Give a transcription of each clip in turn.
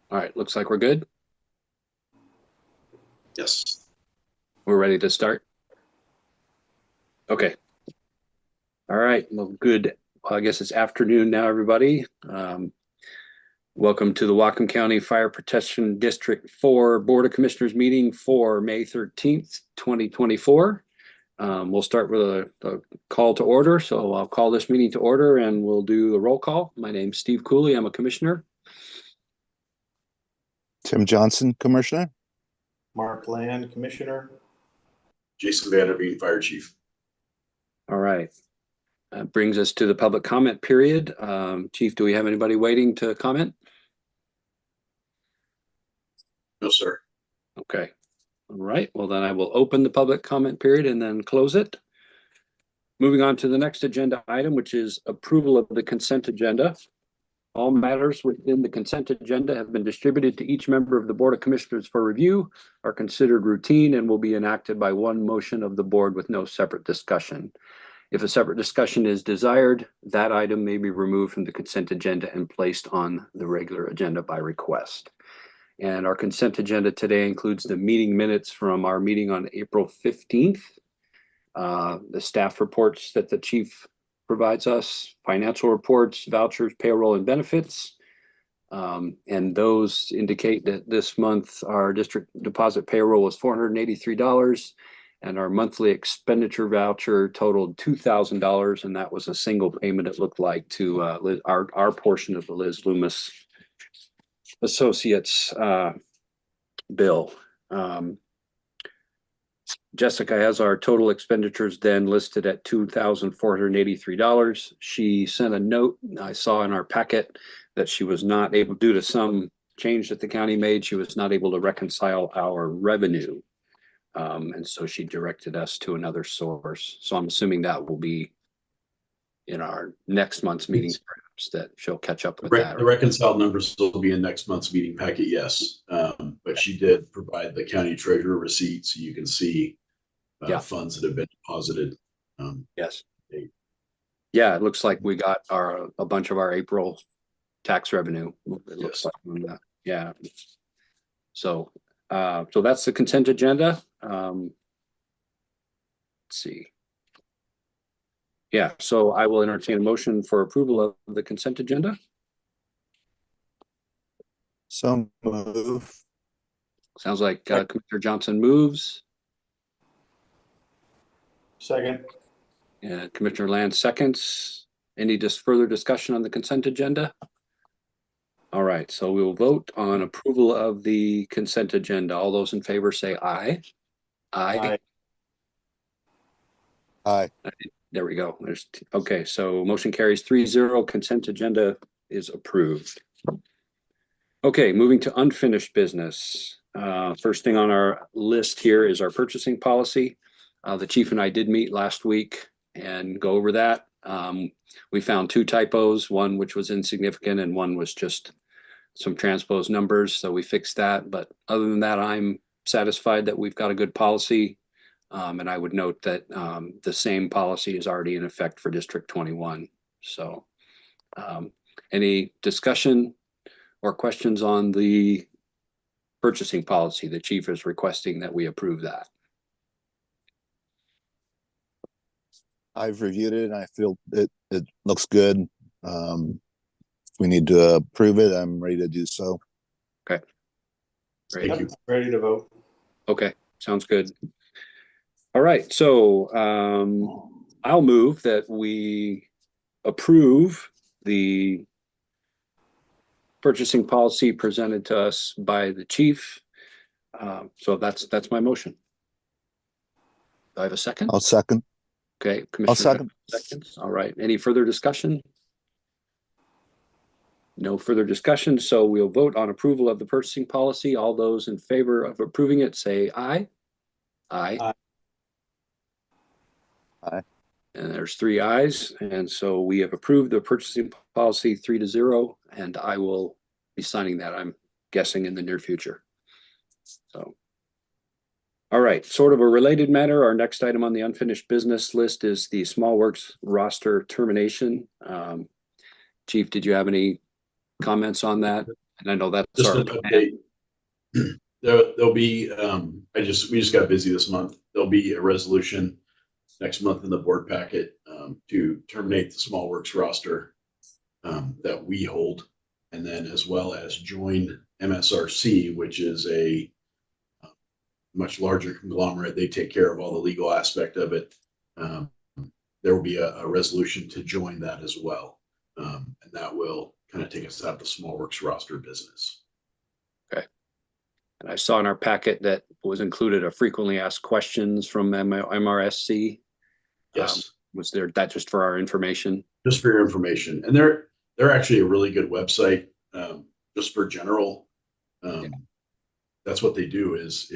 All right, looks like we're good. Yes. We're ready to start. Okay. All right. Well, good. Well, I guess it's afternoon now, everybody. Welcome to the Whatcom County Fire Protection District 4 Board of Commissioners meeting for May 13th, 2024. We'll start with a call to order. So I'll call this meeting to order and we'll do the roll call. My name's Steve Cooley. I'm a commissioner. Tim Johnson, Commissioner. Mark Land, Commissioner. Jason Vanderveen, Fire Chief. All right. That brings us to the public comment period. Chief, do we have anybody waiting to comment? No, sir. Okay. All right. Well, then I will open the public comment period and then close it. Moving on to the next agenda item, which is approval of the consent agenda. All matters within the consent agenda have been distributed to each member of the Board of Commissioners for review, are considered routine, and will be enacted by one motion of the board with no separate discussion. If a separate discussion is desired, that item may be removed from the consent agenda and placed on the regular agenda by request. And our consent agenda today includes the meeting minutes from our meeting on April 15th, the staff reports that the chief provides us, financial reports, vouchers, payroll, and benefits. And those indicate that this month our district deposit payroll was $483, and our monthly expenditure voucher totaled $2,000, and that was a single payment, it looked like, to our portion of the Liz Loomis Associates bill. Jessica has our total expenditures then listed at $2,483. She sent a note I saw in our packet that she was not able, due to some change that the county made, she was not able to reconcile our revenue. And so she directed us to another source. So I'm assuming that will be in our next month's meetings, perhaps, that she'll catch up with that. The reconciled numbers will be in next month's meeting packet, yes. But she did provide the county treasurer receipt so you can see funds that have been deposited. Yes. Yeah, it looks like we got a bunch of our April tax revenue. It looks like that. Yeah. So that's the consent agenda. Let's see. Yeah, so I will entertain a motion for approval of the consent agenda. So move. Sounds like Commissioner Johnson moves. Second. And Commissioner Land seconds. Any further discussion on the consent agenda? All right, so we will vote on approval of the consent agenda. All those in favor say aye. Aye. Aye. There we go. Okay, so motion carries 3-0. Consent agenda is approved. Okay, moving to unfinished business. First thing on our list here is our purchasing policy. The chief and I did meet last week and go over that. We found two typos, one which was insignificant and one was just some transposed numbers. So we fixed that. But other than that, I'm satisfied that we've got a good policy. And I would note that the same policy is already in effect for District 21. So any discussion or questions on the purchasing policy? The chief is requesting that we approve that. I've reviewed it and I feel it looks good. If we need to approve it, I'm ready to do so. Okay. Great. Yep, ready to vote. Okay, sounds good. All right, so I'll move that we approve the purchasing policy presented to us by the chief. So that's my motion. Do I have a second? I'll second. Okay, Commissioner. I'll second. Seconds. All right. Any further discussion? No further discussion. So we'll vote on approval of the purchasing policy. All those in favor of approving it say aye. Aye. Aye. Aye. And there's 3 ayes. And so we have approved the purchasing policy 3-0. And I will be signing that, I'm guessing, in the near future. So. All right, sort of a related matter. Our next item on the unfinished business list is the small works roster termination. Chief, did you have any comments on that? And I know that's Just our an plan. update. There'll be, we just got busy this month. There'll be a resolution next month in the board packet, to terminate the small works roster, that we hold. And then as well as join MSRC, which is a much larger conglomerate. They take care of all the legal aspect of it. There will be a resolution to join that as well. And that will kind of take us out of the small works roster business. And I saw in our packet that was included a frequently asked questions from MRSC. Yes. Was there that just for our information? Just for your information. And they're actually a really good website, just for general. That's what they do is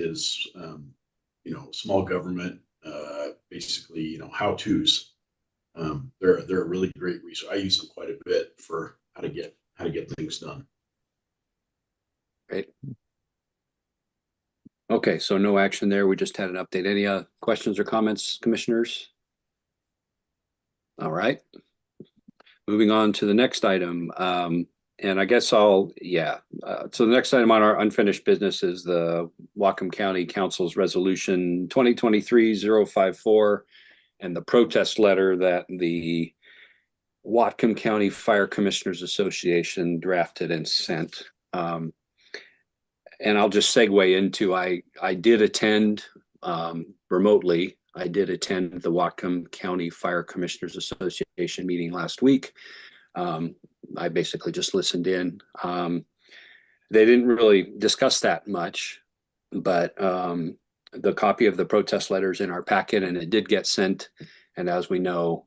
small government, basically, how-tos. They're a really great resource. I use them quite a bit for how to get things done. Great. Okay, so no action there. We just had an update. Any questions or comments, commissioners? All right. Moving on to the next item. And I guess so the next item on our unfinished business is the Whatcom County Council's Resolution 2023-054 and the protest letter that the Whatcom County Fire Commissioners Association drafted and sent. And I'll just segue into, I did attend remotely. I did attend the Whatcom County Fire Commissioners Association meeting last week. I basically just listened in. They didn't really discuss that much, but the copy of the protest letters in our packet, and it did get sent. And as we know,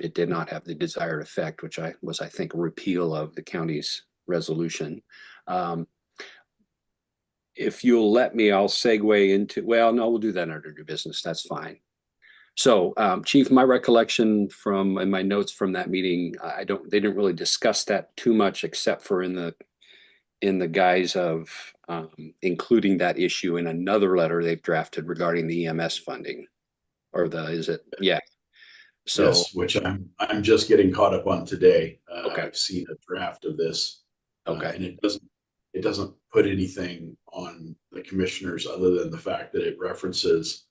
it did not have the desired effect, which I think, a repeal of the county's resolution. If you'll let me, I'll segue into, well, no, we'll do that under new business. That's fine. So, Chief, my recollection from in my notes from that meeting, they didn't really discuss that too much, except for in the guise of including that issue in another letter they've drafted regarding the EMS funding, or yeah. So, yes, which I'm just getting caught up on today. Okay. I've seen a draft of this. Okay. And it doesn't put anything on the commissioners other than the fact that it references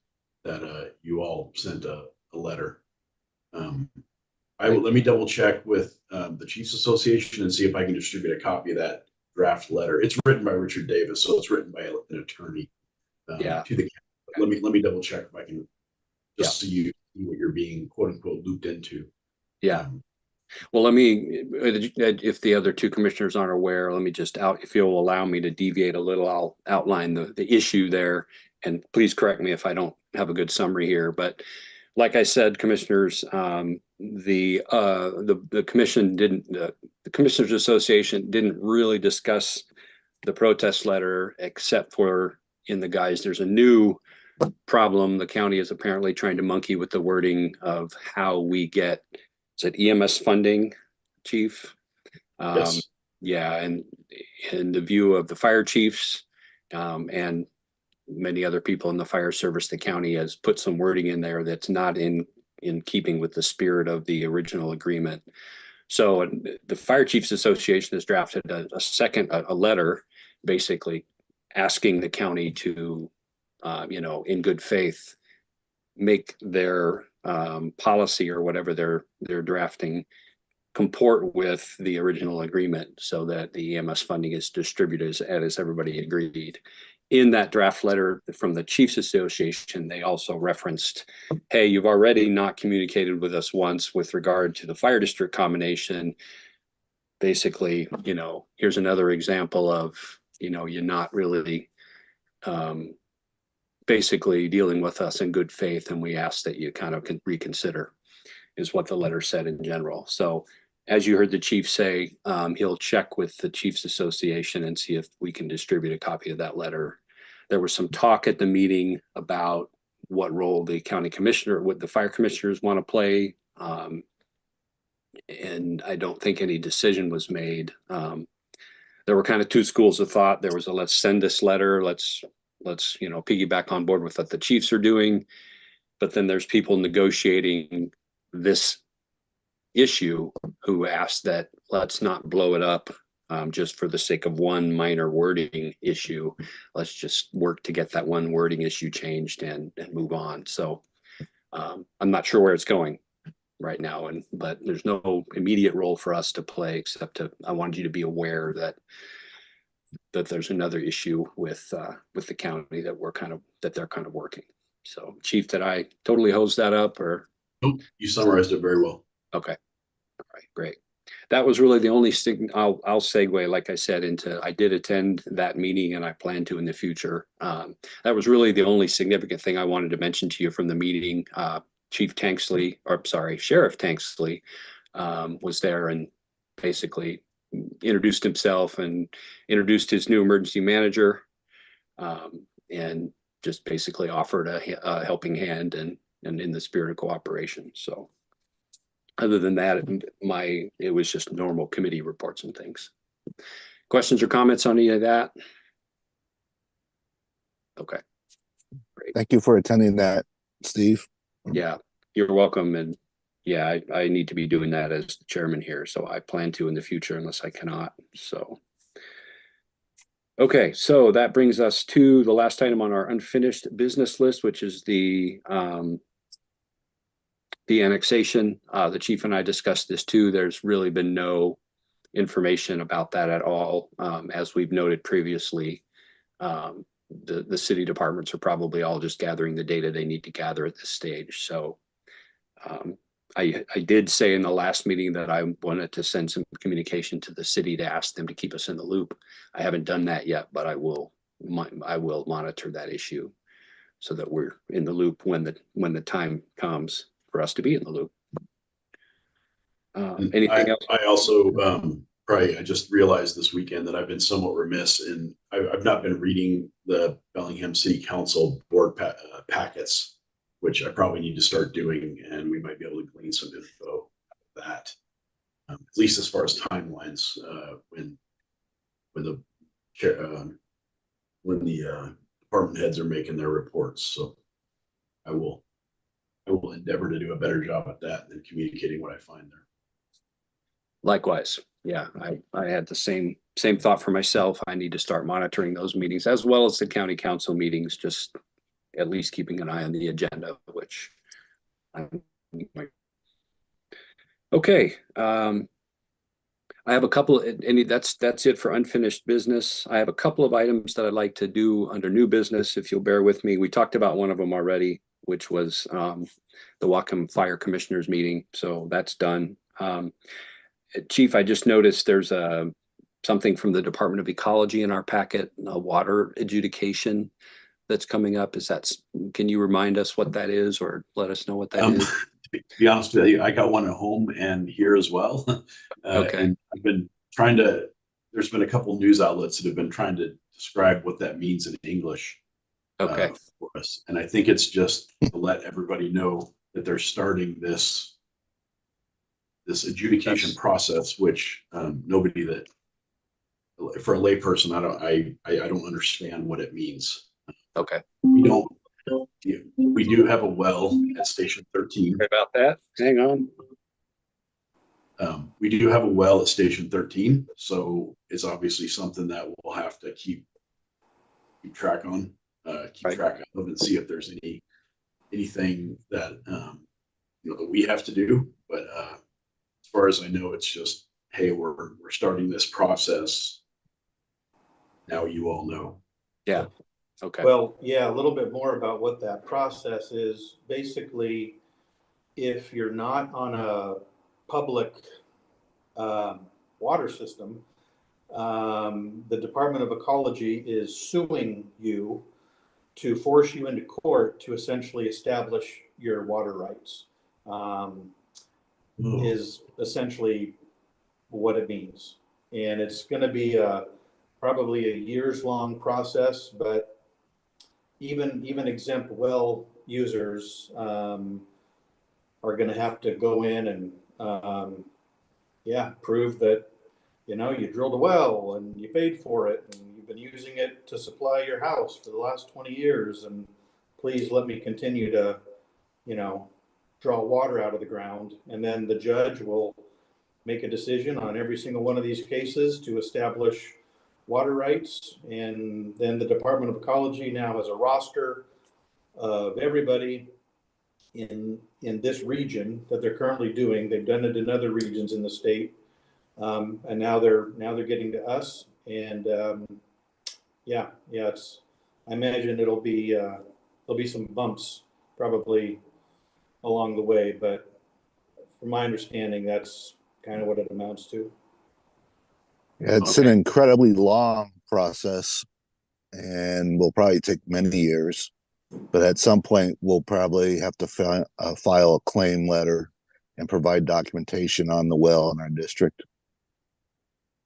that you all sent a letter. Let me double check with the Chiefs Association and see if I can distribute a copy of that draft letter. It's written by Richard Davis, so it's written by an attorney to the county. Let me double check if I can, just so you see what you're being quote unquote looped into. Well, let me, if the other two commissioners aren't aware, let me just if you'll allow me to deviate a little, I'll outline the issue there, and please correct me if I don't have a good summary here. But like I said, commissioners, the commission didn't, the Commissioners Association didn't really discuss the protest letter, except for in the guise, there's a new problem. The county is apparently trying to monkey with the wording of how we get, is it EMS funding, Chief? Yes. Yeah, and in the view of the fire chiefs and many other people in the fire service, the county has put some wording in there that's not in keeping with the spirit of the original agreement. So the Fire Chiefs Association has drafted a letter basically asking the county to, in good faith, make their policy or whatever they're drafting comport with the original agreement, so that the EMS funding is distributed as everybody agreed. In that draft letter from the Chiefs Association, they also referenced, hey, you've already not communicated with us once with regard to the fire district combination. Basically, here's another example of, you're not really basically dealing with us in good faith, and we ask that you kind of reconsider, is what the letter said in general. So as you heard the chief say, he'll check with the Chiefs Association and see if we can distribute a copy of that letter. There was some talk at the meeting about what role the county commissioner, what the fire commissioners want to play. And I don't think any decision was made. There were kind of two schools of thought. There was let's send this letter, let's piggyback on board with what the chiefs are doing. But then there's people negotiating this issue who asked that let's not blow it up just for the sake of one minor wording issue. Let's just work to get that one wording issue changed and move on. So I'm not sure where it's going right now, but there's no immediate role for us to play except I wanted you to be aware that there's another issue with the county that they're kind of working. So, Chief, did I totally hose that up, or? Nope, you summarized it very well. Okay. All right, great. That was really the only thing. I'll segue, like I said, into I did attend that meeting and I plan to in the future. That was really the only significant thing I wanted to mention to you from the meeting. Sheriff Tanksley was there and basically introduced himself and introduced his new emergency manager, and just basically offered a helping hand and in the spirit of cooperation. So other than that, it was just normal committee reports and things. Questions or comments on any of that? Okay. Great. Thank you for attending that, Steve. Yeah, you're welcome. And yeah, I need to be doing that as the chairman here. So I plan to in the future unless I cannot. So. Okay, so that brings us to the last item on our unfinished business list, which is the annexation. The chief and I discussed this too. There's really been no information about that at all. As we've noted previously, the city departments are probably all just gathering the data they need to gather at this stage. So I did say in the last meeting that I wanted to send some communication to the city to ask them to keep us in the loop. I haven't done that yet, but I will monitor that issue so that we're in the loop when the time comes for us to be in the loop. Anything else? I also I just realized this weekend that I've been somewhat remiss in I've not been reading the Bellingham City Council board packets, which I probably need to start doing, and we might be able to glean some info out of that, at least as far as timelines when the department heads are making their reports. So I will endeavor to do a better job at that than communicating what I find there. Likewise. Yeah, I had the same thought for myself. I need to start monitoring those meetings as well as the county council meetings, just at least keeping an eye on the agenda, which okay. I have a couple, that's it for unfinished business. I have a couple of items that I'd like to do under new business, if you'll bear with me. We talked about one of them already, which was the Whatcom Fire Commissioners meeting. So that's done. Chief, I just noticed there's something from the Department of Ecology in our packet, a water adjudication that's coming up. Can you remind us what that is or let us know what that is? To be honest with you, I got one at home and here as well. Okay. And I've been there's been a couple news outlets that have been trying to describe what that means in English Okay. for us. And I think it's just to let everybody know that they're starting this adjudication process, which nobody that for a layperson, I don't understand what it means. Okay. We do have a well at Station 13. Sorry about that. Hang on. We do have a well at Station 13, so it's obviously something that we'll have to keep track of and see if there's anything that that we have to do. But as far as I know, it's just, hey, we're starting this process. Now you all know. Yeah. Okay. Well, yeah, a little bit more about what that process is. Basically, if you're not on a public water system, the Department of Ecology is suing you to force you into court to essentially establish your water rights. Is essentially what it means. And it's going to be probably a years-long process, but even exempt well users are going to have to go in and prove that you drilled a well and you paid for it and you've been using it to supply your house for the last 20 years, and please let me continue to draw water out of the ground. And then the judge will make a decision on every single one of these cases to establish water rights. And then the Department of Ecology now has a roster of everybody in this region that they're currently doing. They've done it in other regions in the state. And now they're getting to us. And yeah, I imagine there'll be some bumps probably along the way, but from my understanding, that's kind of what it amounts to. Yeah, it's an incredibly long process and will probably take many years. But at some point, we'll probably have to file a claim letter and provide documentation on the well in our district.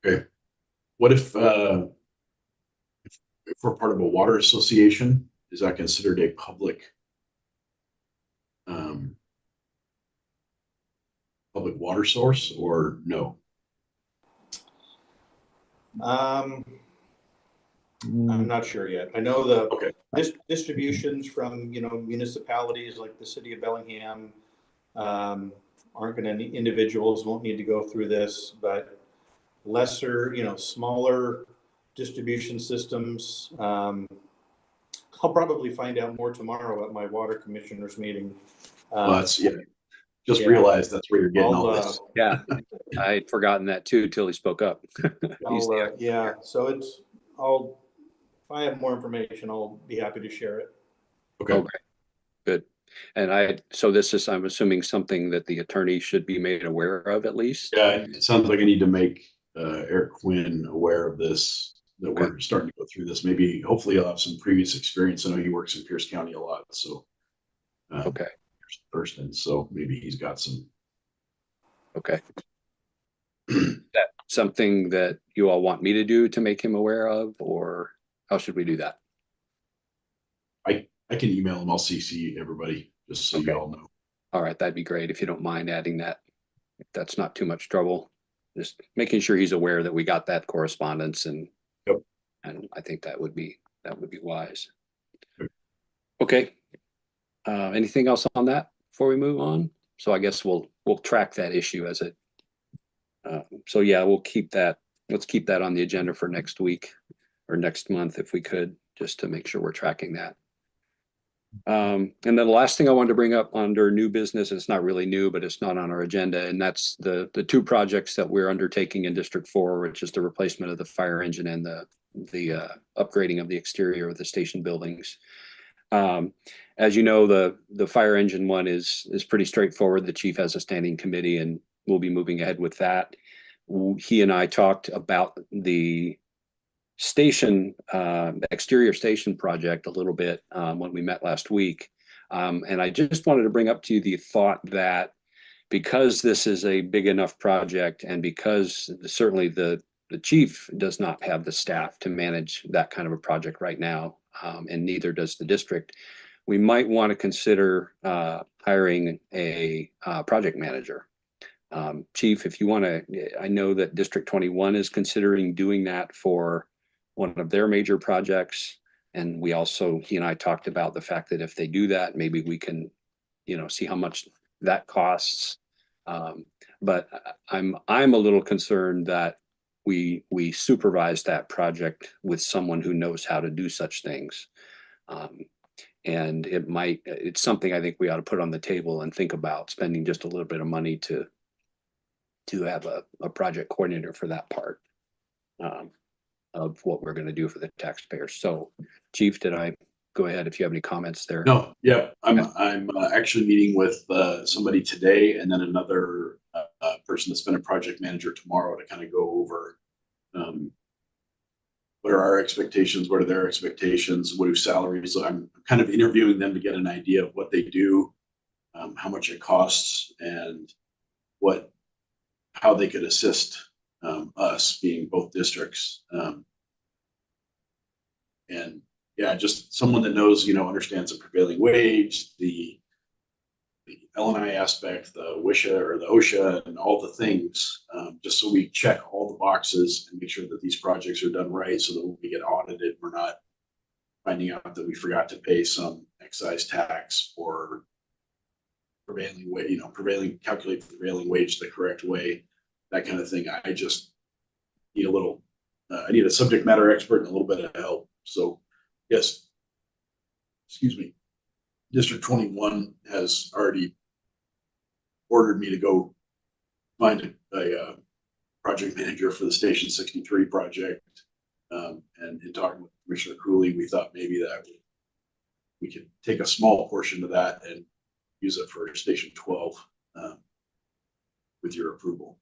Okay. What if we're part of a water association? Is that considered a public water source or no? I'm not sure yet. I know the distributions from, municipalities like the city of Bellingham aren't going to, individuals won't need to go through this, but lesser, smaller distribution systems. I'll probably find out more tomorrow at my water commissioners meeting. Well, just realized that's where you're getting all this. Yeah, I'd forgotten that too till he spoke up. Yeah, so if I have more information, I'll be happy to share it. Okay, good. And so this is, I'm assuming, something that the attorney should be made aware of at least? Yeah, it sounds like I need to make Eric Quinn aware of this, that we're starting to go through this. Maybe, hopefully he'll have some previous experience. I know he works in Pierce County a lot, so. Person, so maybe he's got some. Okay. That something that you all want me to do to make him aware of, or how should we do that? I can email him. I'll CC everybody just so you all know. All right, that'd be great if you don't mind adding that. If that's not too much trouble, just making sure he's aware that we got that correspondence, and and I think that would be wise. Okay. Anything else on that before we move on? So I guess we'll track that issue as it. So yeah, we'll keep that. Let's keep that on the agenda for next week or next month if we could, just to make sure we're tracking that. And then the last thing I wanted to bring up under new business, it's not really new, but it's not on our agenda, and that's the two projects that we're undertaking in District 4, which is the replacement of the fire engine and the upgrading of the exterior of the station buildings. As you know, the fire engine one is pretty straightforward. The chief has a standing committee and we'll be moving ahead with that. He and I talked about the station, exterior station project a little bit when we met last week. And I just wanted to bring up to you the thought that because this is a big enough project, and because certainly the chief does not have the staff to manage that kind of a project right now, and neither does the district, we might want to consider hiring a project manager. Chief, if you want to, I know that District 21 is considering doing that for one of their major projects. And we also, he and I talked about the fact that if they do that, maybe we can, see how much that costs. But I'm a little concerned that we supervise that project with someone who knows how to do such things. And it's something I think we ought to put on the table and think about spending just a little bit of money to have a project coordinator for that part of what we're going to do for the taxpayers. So, Chief, did I go ahead if you have any comments there? No, yeah, I'm actually meeting with somebody today, and then another person that's been a project manager tomorrow to kind of go over what are our expectations, what are their expectations, what are salaries. So I'm kind of interviewing them to get an idea of what they do, how much it costs, and how they could assist us, being both districts. And yeah, just someone that knows, understands the prevailing wage, the L&I aspect, the WISHA or the OSHA, and all the things, just so we check all the boxes and make sure that these projects are done right, so that when we get audited, we're not finding out that we forgot to pay some excise tax or prevailing wage, calculate the prevailing wage the correct way. that kind of thing. I just need a little, I need a subject matter expert and a little bit of help. So yes, excuse me, District 21 has already ordered me to go find a project manager for the Station 63 project. And in talking with Commissioner Cooley, we thought maybe that we could take a small portion of that and use it for Station 12 with your approval.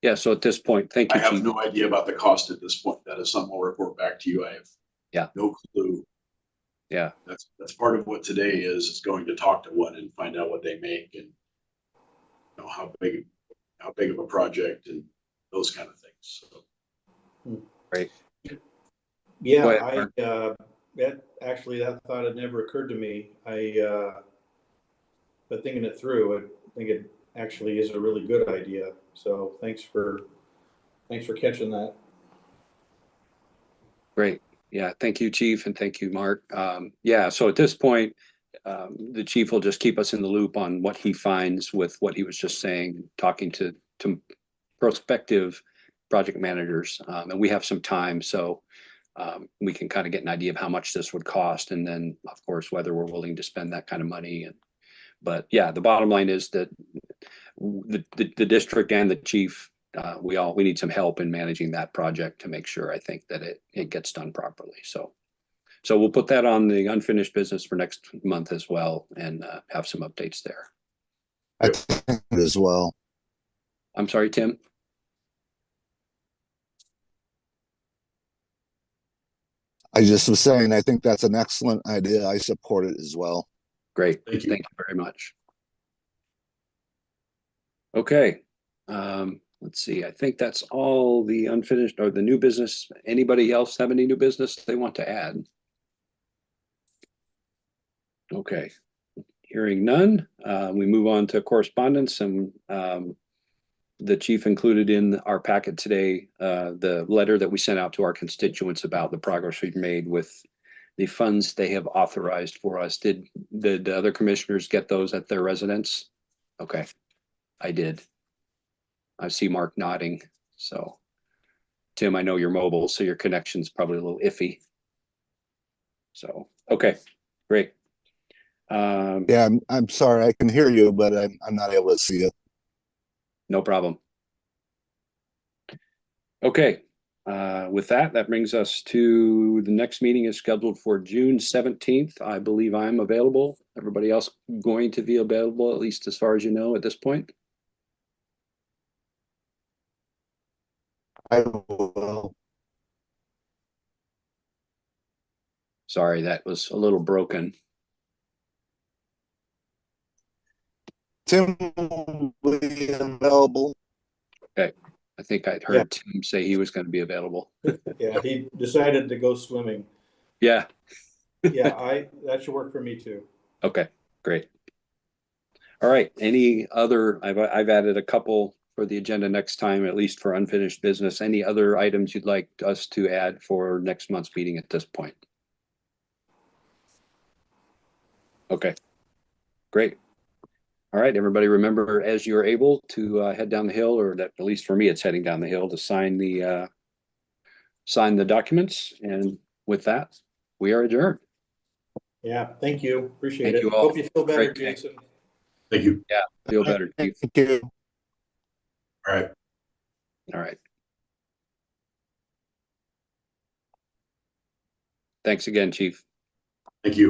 Yeah, so at this point, thank I you, have Chief. no idea about the cost at this point. That is something I'll report back to you. I have no clue. Yeah, That's part of what today is going to talk to one and find out what they make and how big of a project and those kind of things. So. great. Yeah, Go ahead, Mark. that thought had never occurred to me. But thinking it through, I think it actually is a really good idea. So thanks for catching that. Great. Yeah, thank you, Chief, and thank you, Mark. Yeah, so at this point, the chief will just keep us in the loop on what he finds with what he was just saying, talking to prospective project managers. And we have some time, so we can kind of get an idea of how much this would cost, and then, of course, whether we're willing to spend that kind of money. But yeah, the bottom line is that the district and the chief, we need some help in managing that project to make sure, I think, that it gets done properly. So we'll put that on the unfinished business for next month as well, and have some updates there. I think as well. I'm sorry, Tim. I just was saying, I think that's an excellent idea. I support it as well. Great. Thank you. Thank you very much. Okay. Let's see. I think that's all the unfinished or the new business. Anybody else have any new business they want to add? Okay. Hearing none, we move on to correspondence, and the chief included in our packet today the letter that we sent out to our constituents about the progress we've made with the funds they have authorized for us. Did the other commissioners get those at their residence? Okay, I did. I see Mark nodding. So, Tim, I know you're mobile, so your connection's probably a little iffy. So, okay, great. Yeah, I'm sorry. I can hear you, but I'm not able to see you. No problem. Okay, with that brings us to the next meeting is scheduled for June 17th. I believe I'm available. Everybody else going to be available, at least as far as you know at this point? I will. Sorry, that was a little broken. Tim will be available. Okay, I think I'd heard Tim say he was going to be available. Yeah, he decided to go swimming. Yeah. Yeah, that should work for me too. Okay, great. All right, any other, I've added a couple for the agenda next time, at least for unfinished business. Any other items you'd like us to add for next month's meeting at this point? Okay, great. All right, everybody, remember, as you're able to head down the hill, or that, at least for me, it's heading down the hill to sign the documents. And with that, we are adjourned. Yeah, thank you. Appreciate Thank it. you all. Hope you feel better, Great day. Jason. Thank you. Yeah, feel better, Chief. Thank you. All right. All right. Thanks again, Chief. Thank you.